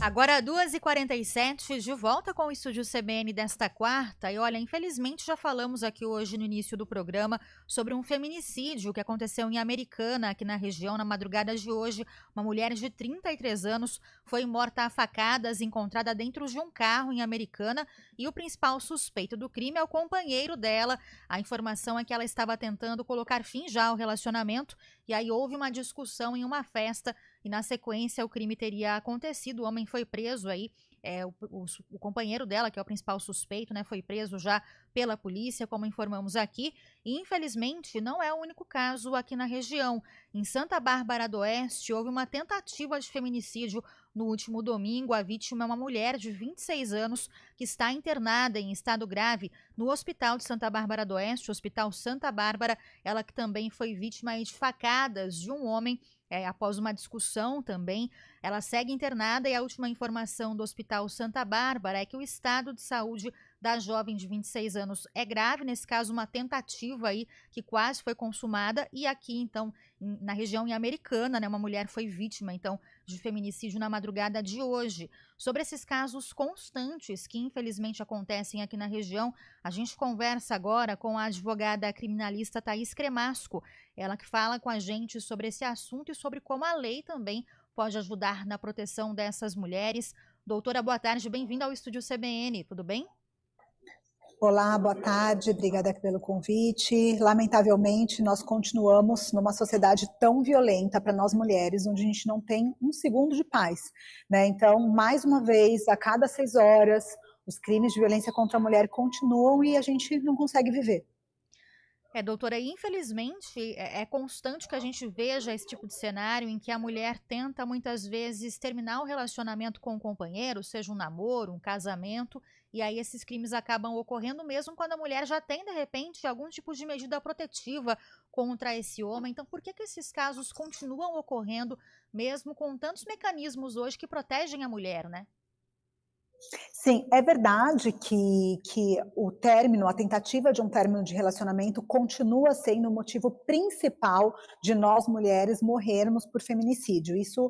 Agora 2h47, de volta com o Estúdio CBN desta quarta. E olha, infelizmente já falamos aqui hoje no início do programa sobre um feminicídio que aconteceu em Americana, aqui na região, na madrugada de hoje. Uma mulher de 33 anos foi morta a facadas, encontrada dentro de um carro em Americana, e o principal suspeito do crime é o companheiro dela. A informação é que ela estava tentando colocar fim já ao relacionamento, e aí houve uma discussão em uma festa, e na sequência o crime teria acontecido. O homem foi preso aí, o companheiro dela, que é o principal suspeito, né, foi preso já pela polícia, como informamos aqui. E infelizmente não é o único caso aqui na região. Em Santa Bárbara do Oeste houve uma tentativa de feminicídio no último domingo. A vítima é uma mulher de 26 anos que está internada em estado grave no Hospital de Santa Bárbara do Oeste, Hospital Santa Bárbara. Ela que também foi vítima de facadas de um homem após uma discussão também. Ela segue internada, e a última informação do Hospital Santa Bárbara é que o estado de saúde da jovem de 26 anos é grave. Nesse caso, uma tentativa aí que quase foi consumada. E aqui, então, na região em Americana, né, uma mulher foi vítima, então, de feminicídio na madrugada de hoje. Sobre esses casos constantes que, infelizmente, acontecem aqui na região, a gente conversa agora com a advogada criminalista Thaís Cremasco. Ela que fala com a gente sobre esse assunto e sobre como a lei também pode ajudar na proteção dessas mulheres. Doutora, boa tarde, bem-vinda ao Estúdio CBN, tudo bem? Olá, boa tarde, obrigada pelo convite. Lamentavelmente, nós continuamos numa sociedade tão violenta para nós mulheres, onde a gente não tem um segundo de paz, né? Então, mais uma vez, a cada 6 horas, os crimes de violência contra a mulher continuam e a gente não consegue viver. Doutora, infelizmente é constante que a gente veja esse tipo de cenário em que a mulher tenta muitas vezes terminar o relacionamento com o companheiro, seja um namoro, um casamento, e aí esses crimes acabam ocorrendo mesmo quando a mulher já tem, de repente, algum tipo de medida protetiva contra esse homem. Então, por que esses casos continuam ocorrendo mesmo com tantos mecanismos hoje que protegem a mulher, né? Sim, é verdade que o término, a tentativa de um término de relacionamento continua sendo o motivo principal de nós mulheres morrermos por feminicídio. Isso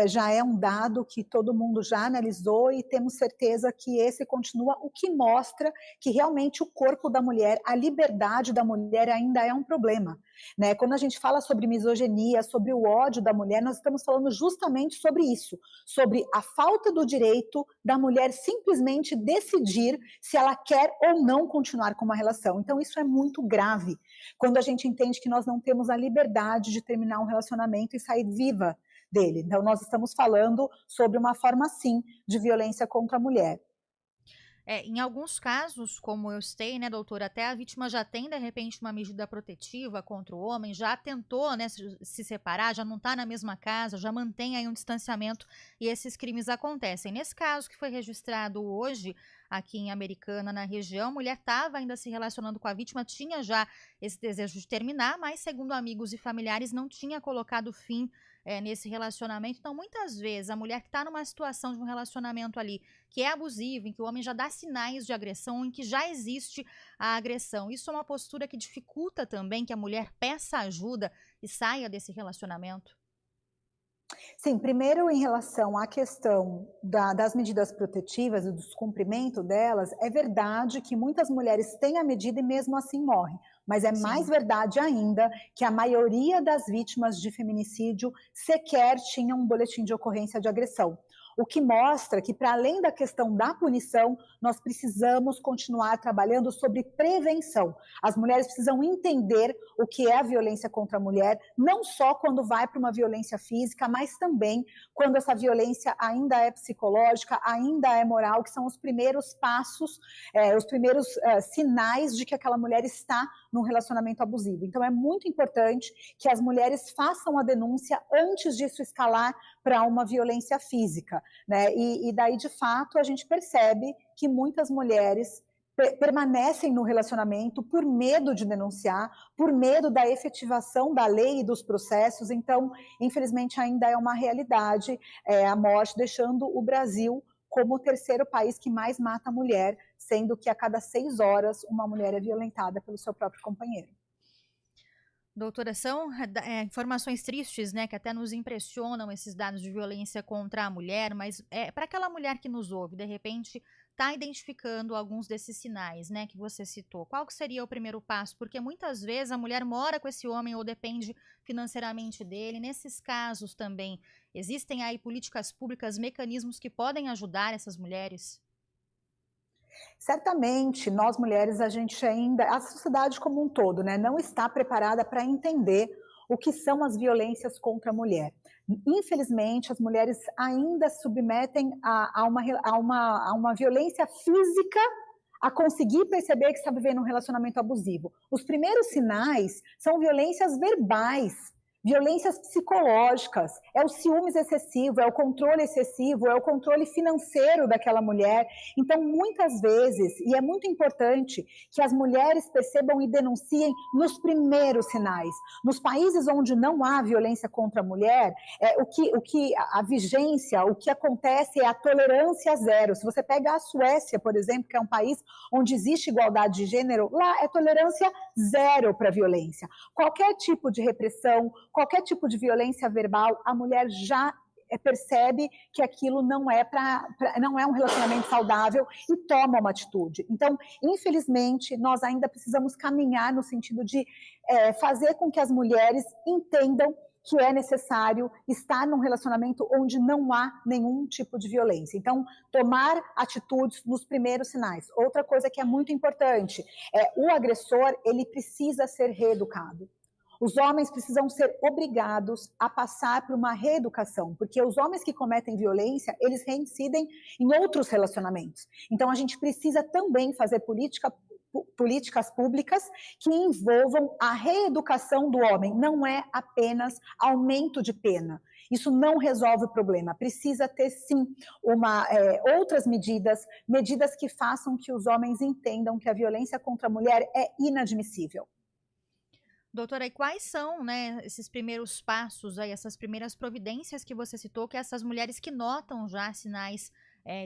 já é um dado que todo mundo já analisou e temos certeza que esse continua, o que mostra que realmente o corpo da mulher, a liberdade da mulher ainda é um problema, né? Quando a gente fala sobre misoginia, sobre o ódio da mulher, nós estamos falando justamente sobre isso, sobre a falta do direito da mulher simplesmente decidir se ela quer ou não continuar com uma relação. Então isso é muito grave, quando a gente entende que nós não temos a liberdade de terminar um relacionamento e sair viva dele. Então nós estamos falando sobre uma forma, sim, de violência contra a mulher. Em alguns casos, como eu sei, né, doutora, até a vítima já tem, de repente, uma medida protetiva contra o homem, já tentou, né, se separar, já não está na mesma casa, já mantém aí um distanciamento, e esses crimes acontecem. Nesse caso que foi registrado hoje, aqui em Americana, na região, a mulher estava ainda se relacionando com a vítima, tinha já esse desejo de terminar, mas, segundo amigos e familiares, não tinha colocado fim nesse relacionamento. Então, muitas vezes, a mulher que está numa situação de um relacionamento ali que é abusivo, em que o homem já dá sinais de agressão, em que já existe a agressão, isso é uma postura que dificulta também que a mulher peça ajuda e saia desse relacionamento? Sim, primeiro em relação à questão das medidas protetivas e do descumprimento delas, é verdade que muitas mulheres têm a medida e mesmo assim morrem, mas é mais Sim. verdade ainda que a maioria das vítimas de feminicídio sequer tinham um boletim de ocorrência de agressão. O que mostra que, para além da questão da punição, nós precisamos continuar trabalhando sobre prevenção. As mulheres precisam entender o que é a violência contra a mulher, não só quando vai para uma violência física, mas também quando essa violência ainda é psicológica, ainda é moral, que são os primeiros passos, os primeiros sinais de que aquela mulher está num relacionamento abusivo. Então é muito importante que as mulheres façam a denúncia antes disso escalar para uma violência física, né? E daí, de fato, a gente percebe que muitas mulheres permanecem no relacionamento por medo de denunciar, por medo da efetivação da lei e dos processos. Então, infelizmente, ainda é uma realidade a morte, deixando o Brasil como o terceiro país que mais mata a mulher, sendo que a cada 6 horas uma mulher é violentada pelo seu próprio companheiro. Doutora, são informações tristes, né, que até nos impressionam esses dados de violência contra a mulher, mas para aquela mulher que nos ouve, de repente, está identificando alguns desses sinais, né, que você citou. Qual que seria o primeiro passo? Porque muitas vezes a mulher mora com esse homem ou depende financeiramente dele. Nesses casos também, existem aí políticas públicas, mecanismos que podem ajudar essas mulheres? Certamente, nós mulheres, a gente ainda, a sociedade como um todo, né, não está preparada para entender o que são as violências contra a mulher. Infelizmente, as mulheres ainda submetem a uma violência física a conseguir perceber que está vivendo um relacionamento abusivo. Os primeiros sinais são violências verbais, violências psicológicas, é o ciúmes excessivo, é o controle excessivo, é o controle financeiro daquela mulher. Então, muitas vezes, e é muito importante que as mulheres percebam e denunciem nos primeiros sinais. Nos países onde não há violência contra a mulher, a vigência, o que acontece é a tolerância zero. Se você pega a Suécia, por exemplo, que é um país onde existe igualdade de gênero, lá é tolerância zero para a violência. Qualquer tipo de repressão, qualquer tipo de violência verbal, a mulher já percebe que aquilo não é um relacionamento saudável e toma uma atitude. Então, infelizmente, nós ainda precisamos caminhar no sentido de fazer com que as mulheres entendam que é necessário estar num relacionamento onde não há nenhum tipo de violência. Então, tomar atitudes nos primeiros sinais. Outra coisa que é muito importante, o agressor, ele precisa ser reeducado. Os homens precisam ser obrigados a passar por uma reeducação, porque os homens que cometem violência, eles reincidem em outros relacionamentos. Então, a gente precisa também fazer políticas públicas que envolvam a reeducação do homem, não é apenas aumento de pena. Isso não resolve o problema. Precisa ter, sim, outras medidas que façam que os homens entendam que a violência contra a mulher é inadmissível. Doutora, e quais são, né, esses primeiros passos, aí, essas primeiras providências que você citou, que essas mulheres que notam já sinais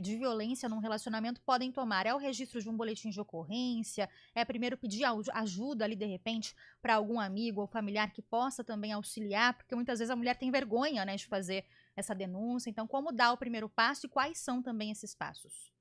de violência num relacionamento podem tomar? É o registro de um boletim de ocorrência? É primeiro pedir ajuda ali, de repente, para algum amigo ou familiar que possa também auxiliar? Porque muitas vezes a mulher tem vergonha, né, de fazer essa denúncia. Então, como dar o primeiro passo e quais são também esses passos?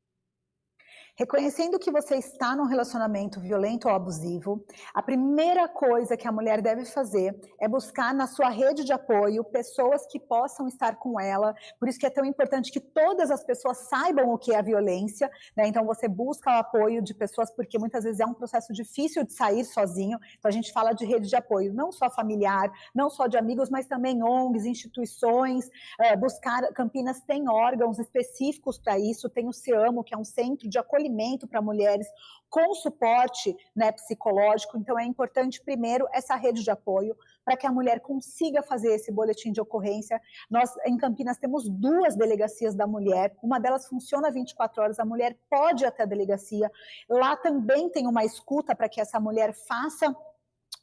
Reconhecendo que você está num relacionamento violento ou abusivo, a primeira coisa que a mulher deve fazer é buscar na sua rede de apoio pessoas que possam estar com ela. Por isso que é tão importante que todas as pessoas saibam o que é a violência, né? Então você busca o apoio de pessoas, porque muitas vezes é um processo difícil de sair sozinho. Então a gente fala de rede de apoio, não só familiar, não só de amigos, mas também ONGs, instituições. Campinas tem órgãos específicos para isso, tem o CEAMO, que é um centro de acolhimento para mulheres com suporte, né, psicológico. Então é importante primeiro essa rede de apoio para que a mulher consiga fazer esse boletim de ocorrência. Nós em Campinas temos 2 delegacias da mulher, uma delas funciona 24 horas, a mulher pode ir até a delegacia. Lá também tem uma escuta para que essa mulher faça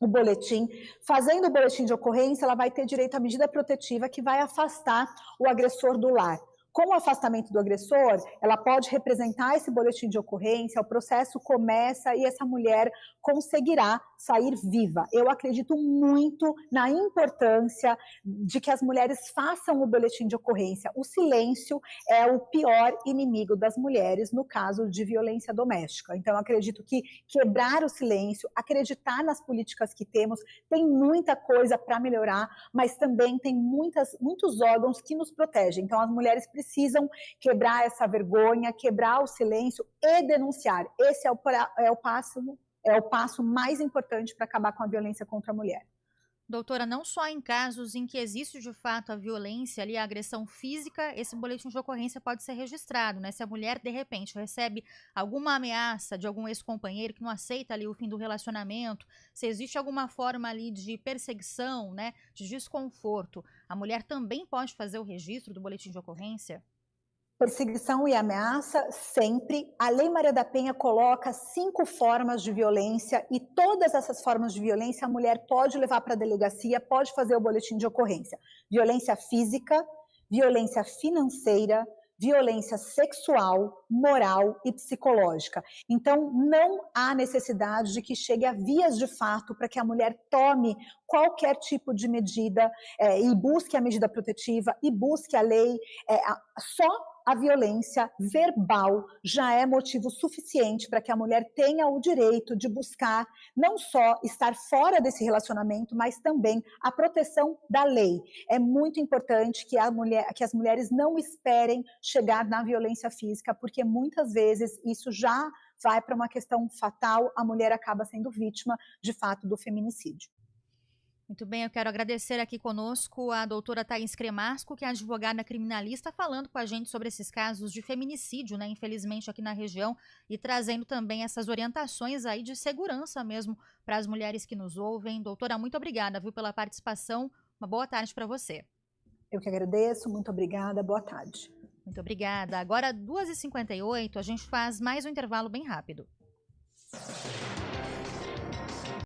o boletim. Fazendo o boletim de ocorrência, ela vai ter direito à medida protetiva que vai afastar o agressor do lar. Com o afastamento do agressor, ela pode representar esse boletim de ocorrência, o processo começa e essa mulher conseguirá sair viva. Eu acredito muito na importância de que as mulheres façam o boletim de ocorrência. O silêncio é o pior inimigo das mulheres no caso de violência doméstica. Então, eu acredito que quebrar o silêncio, acreditar nas políticas que temos, tem muita coisa para melhorar, mas também tem muitos órgãos que nos protegem. Então, as mulheres precisam quebrar essa vergonha, quebrar o silêncio e denunciar. Esse é o passo mais importante para acabar com a violência contra a mulher. Doutora, não só em casos em que existe de fato a violência ali, a agressão física, esse boletim de ocorrência pode ser registrado, né? Se a mulher, de repente, recebe alguma ameaça de algum ex-companheiro que não aceita ali o fim do relacionamento, se existe alguma forma ali de perseguição, né, de desconforto, a mulher também pode fazer o registro do boletim de ocorrência? Perseguição e ameaça, sempre. A Lei Maria da Penha coloca 5 formas de violência e todas essas formas de violência a mulher pode levar para a delegacia, pode fazer o boletim de ocorrência. Violência física, violência financeira, violência sexual, moral e psicológica. Então, não há necessidade de que chegue a vias de fato para que a mulher tome qualquer tipo de medida e busque a medida protetiva e busque a lei. Só a violência verbal já é motivo suficiente para que a mulher tenha o direito de buscar não só estar fora desse relacionamento, mas também a proteção da lei. É muito importante que as mulheres não esperem chegar na violência física, porque muitas vezes isso já vai para uma questão fatal, a mulher acaba sendo vítima, de fato, do feminicídio. Muito bem, eu quero agradecer aqui conosco a doutora Thaís Cremasco, que é advogada criminalista, falando com a gente sobre esses casos de feminicídio, né, infelizmente aqui na região, e trazendo também essas orientações aí de segurança mesmo para as mulheres que nos ouvem. Doutora, muito obrigada, viu, pela participação. Uma boa tarde para você. Eu que agradeço, muito obrigada, boa tarde. Muito obrigada. Agora, 2h58, a gente faz mais um intervalo bem rápido.